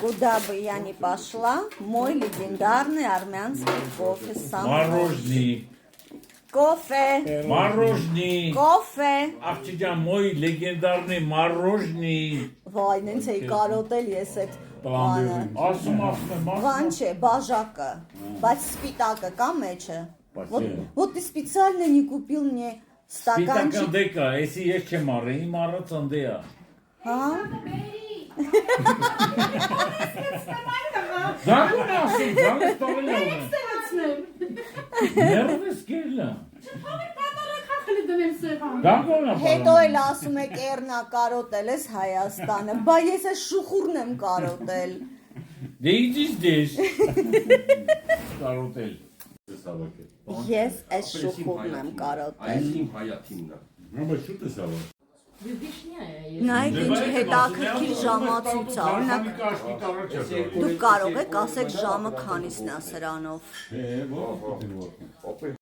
Куда бы я ни пошла, мой легендарный армянский кофе со мной. Мороженый. Кофе. Мороженый. Кофе. Աղջիկան, մոյ լեգենդարնի մороженый. Վայ, նենց էի կարոտել ես այդ բանը։ Ասում եմ, Բան չէ, բաժակը, բայց սպիտակը կա մեջը։ Вот ты специально не купил мне стаканчик. Սպիտական դեկա, էսի ես չեմ առել, իմ առած ընդեա։ Հա։ Դակուն ասում, դանս տողել եմ։ Ներվես կելա։ Հետո էլ ասում եք Էրնա կարոտել ես Հայաստանը, բա ես այս շուխուրն եմ կարոտել։ Դե իջիս դես։ Կարոտել։ Ես այս շուխուրն եմ կարոտել։ Այս իմ հայաթիմն է։ Մամա շուտ է սավա։ Նայեք ինչ հետաքրքիր ժամացույց է, օրինակ դուք կարող եք ասեք ժամը քանիսն է սրանով։ Ո՞վ։